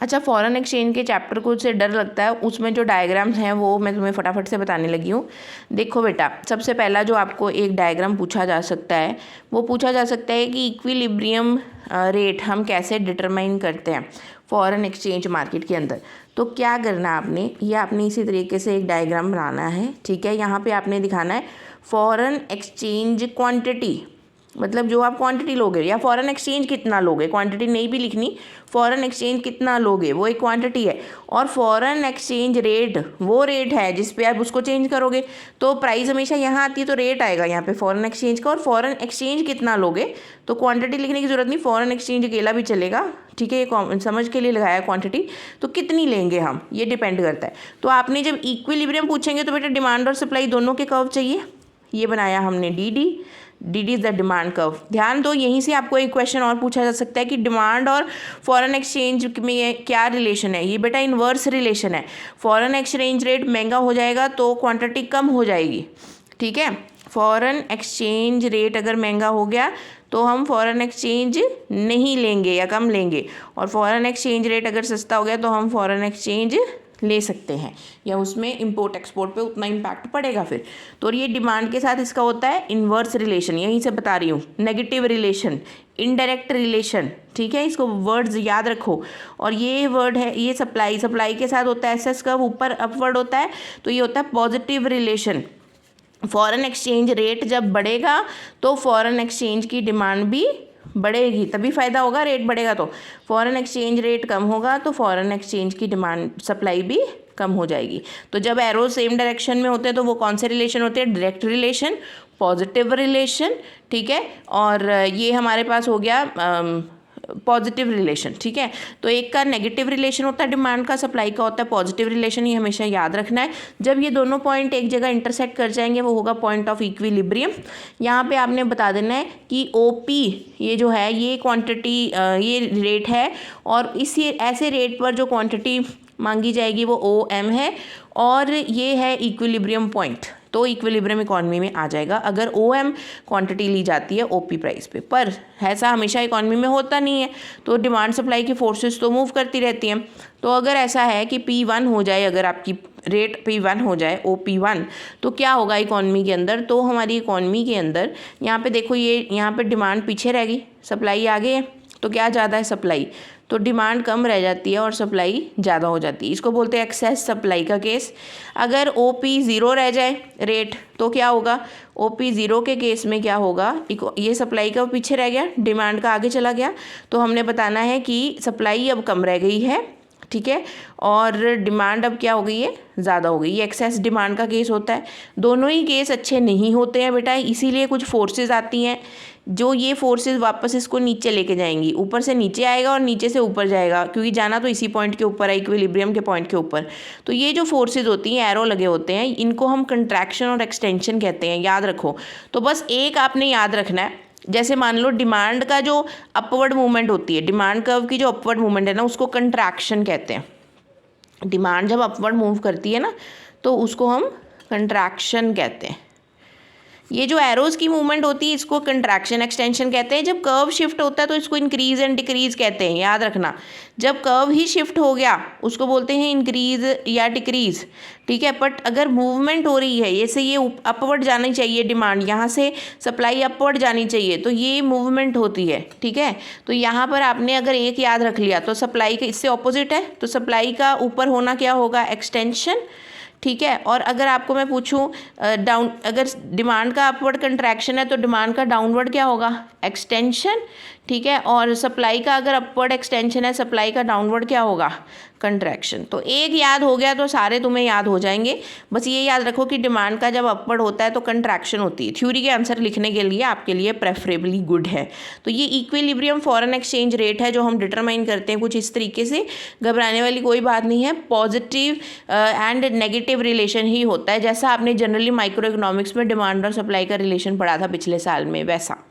अच्छा, foreign exchange के chapter को से डर लगता है, उसमें जो डायग्राम्स हैं वो मैं तुम्हें फटाफट से बताने लगी हूँ। देखो बेटा, सबसे पहला जो आपको एक डायग्राम पूछा जा सकता है वो पूछा जा सकता है कि इक्विलिब्रियम रेट हम कैसे डिटरमाइन करते हैं फॉरेन एक्सचेंज मार्केट के अंदर। तो क्या करना है आपने, ये आपने इसी तरीके से एक डायग्राम बनाना है, ठीक है। यहाँ पे आपने दिखाना है फॉरेन एक्सचेंज क्वांटिटी, मतलब जो आप क्वांटिटी लोगे, या फॉरेन एक्सचेंज कितना लोगे, क्वांटिटी नहीं भी लिखनी, फॉरेन एक्सचेंज कितना लोगे वो एक क्वांटिटी है, और फॉरेन एक्सचेंज रेट वो रेट है जिस पे आप उसको चेंज करोगे। तो प्राइस हमेशा यहाँ आती है तो रेट आएगा यहाँ पे फॉरेन एक्सचेंज का, और फॉरेन एक्सचेंज कितना लोगे तो क्वांटिटी लिखने की जरूरत नहीं, फॉरेन एक्सचेंज अकेला भी चलेगा, ठीक है। ये समझ के लिए लगाया क्वांटिटी, तो कितनी लेंगे हम ये डिपेंड करता है। तो आपने जब इक्विलिब्रियम पूछेंगे तो बेटा डिमांड और सप्लाई दोनों के कर्व चाहिए। ये बनाया हमने D is the demand curve. ध्यान दो, यहीं से आपको एक क्वेश्चन और पूछा जा सकता है कि डिमांड और फॉरेन एक्सचेंज में क्या रिलेशन है। ये बेटा इन्वर्स रिलेशन है, फॉरेन एक्सचेंज रेट महंगा हो जाएगा तो क्वांटिटी कम हो जाएगी, ठीक है। फॉरेन एक्सचेंज रेट अगर महंगा हो गया तो हम फॉरेन एक्सचेंज नहीं लेंगे या कम लेंगे, और फॉरेन एक्सचेंज रेट अगर सस्ता हो गया तो हम फॉरेन एक्सचेंज ले सकते हैं, या उसमें इंपोर्ट एक्सपोर्ट पे उतना इम्पैक्ट पड़ेगा फिर। तो ये डिमांड के साथ इसका होता है इन्वर्स रिलेशन, यहीं से बता रही हूँ, नेगेटिव रिलेशन, इनडायरेक्ट रिलेशन, ठीक है। इसको वर्ड्स याद रखो। और ये वर्ड है, ये सप्लाई के साथ होता है एसएस कर्व, ऊपर अपवर्ड होता है, तो ये होता है positive relation. Foreign exchange rate जब बढ़ेगा तो फॉरेन एक्सचेंज की डिमांड भी बढ़ेगी, तभी फ़ायदा होगा, रेट बढ़ेगा तो। फॉरेन एक्सचेंज रेट कम होगा तो फॉरेन एक्सचेंज की डिमांड सप्लाई भी कम हो जाएगी। तो जब एरो सेम डायरेक्शन में होते हैं तो वो कौन से रिलेशन होते हैं, डायरेक्ट रिलेशन, पॉजिटिव रिलेशन, ठीक है। और ये हमारे पास हो गया पॉजिटिव रिलेशन, ठीक है। तो एक का नेगेटिव रिलेशन होता है डिमांड का, सप्लाई का होता है पॉजिटिव रिलेशन, ये हमेशा याद रखना है। जब ये दोनों पॉइंट एक जगह इंटरसेक्ट कर जाएंगे वो होगा पॉइंट ऑफ इक्विलिब्रियम। यहाँ पे आपने बता देना है कि ओपी ये जो है ये क्वांटिटी, ये रेट है, और इसी ऐसे रेट पर जो क्वांटिटी मांगी जाएगी वो ओ एम है, और ये है इक्विलिब्रियम पॉइंट। तो इक्विलिब्रियम इकॉनमी में आ जाएगा अगर ओ एम क्वान्टिटी ली जाती है ओपी प्राइस पे। पर ऐसा हमेशा इकॉनमी में होता नहीं है, तो डिमांड सप्लाई की फोर्सेस तो मूव करती रहती हैं। तो अगर ऐसा है कि P1 हो जाए, अगर आपकी रेट P1 हो जाए OP1, तो क्या होगा इकॉनमी के अंदर, तो हमारी इकॉनमी के अंदर यहाँ पे देखो, ये यहाँ पे डिमांड पीछे रह गई, सप्लाई आगे है, तो क्या ज़्यादा है सप्लाई, तो डिमांड कम रह जाती है और सप्लाई ज़्यादा हो जाती है। इसको बोलते हैं एक्सेस सप्लाई का केस। अगर OP 0 रह जाए रेट तो क्या होगा, OP 0 के केस में क्या होगा, ये सप्लाई का पीछे रह गया, डिमांड का आगे चला गया, तो हमने बताना है कि सप्लाई अब कम रह गई है, ठीक है, और डिमांड अब क्या हो गई है, ज़्यादा हो गई। ये एक्सेस डिमांड का केस होता है। दोनों ही केस अच्छे नहीं होते हैं बेटा, इसीलिए कुछ फोर्सेस आती हैं जो ये फोर्सेस वापस इसको नीचे लेके जाएंगी, ऊपर से नीचे आएगा और नीचे से ऊपर जाएगा, क्योंकि जाना तो इसी पॉइंट के ऊपर है, इक्विलिब्रियम के पॉइंट के ऊपर। तो ये जो फोर्सेस होती हैं, एरो लगे होते हैं, इनको हम कंट्रैक्शन और एक्सटेंशन कहते हैं, याद रखो। तो बस एक आपने याद रखना है, जैसे मान लो डिमांड का जो अपवर्ड मूवमेंट होती है, डिमांड कर्व की जो अपवर्ड मूवमेंट है ना, उसको कंट्रैक्शन कहते हैं। डिमांड जब अपवर्ड मूव करती है ना तो उसको हम कंट्रैक्शन कहते हैं। ये जो एरोज़ की मूवमेंट होती है इसको कंट्रैक्शन एक्सटेंशन कहते हैं। जब कर्व शिफ्ट होता है तो इसको इंक्रीज एंड डिक्रीज कहते हैं, याद रखना। जब कर्व ही शिफ्ट हो गया उसको बोलते हैं इंक्रीज या डिक्रीज, ठीक है। बट अगर मूवमेंट हो रही है, जैसे ये अपवर्ड जानी चाहिए डिमांड, यहाँ से सप्लाई अपवर्ड जानी चाहिए, तो ये मूवमेंट होती है, ठीक है। तो यहाँ पर आपने अगर एक याद रख लिया तो सप्लाई का इससे ऑपोजिट है, तो सप्लाई का ऊपर होना क्या होगा, एक्सटेंशन, ठीक है। और अगर आपको मैं पूछूं डाउन, अगर डिमांड का अपवर्ड कंट्रैक्शन है तो डिमांड का डाउनवर्ड क्या होगा, एक्सटेंशन, ठीक है। और सप्लाई का अगर अपवर्ड एक्सटेंशन है, सप्लाई का डाउनवर्ड क्या होगा, कंट्रैक्शन। तो एक याद हो गया तो सारे तुम्हें याद हो जाएंगे। बस ये याद रखो कि डिमांड का जब अपवर्ड होता है तो कंट्रैक्शन होती है। थ्योरी के आंसर लिखने के लिए आपके लिए प्रेफरेबली गुड है। तो ये इक्विलिब्रियम फॉरेन एक्सचेंज रेट है जो हम डिटरमाइन करते हैं कुछ इस तरीके से। घबराने वाली कोई बात नहीं है, पॉजिटिव एंड नेगेटिव रिलेशन ही होता है, जैसा आपने जनरली माइक्रो इकोनॉमिक्स में डिमांड और सप्लाई का रिलेशन पढ़ा था पिछले साल में, वैसा।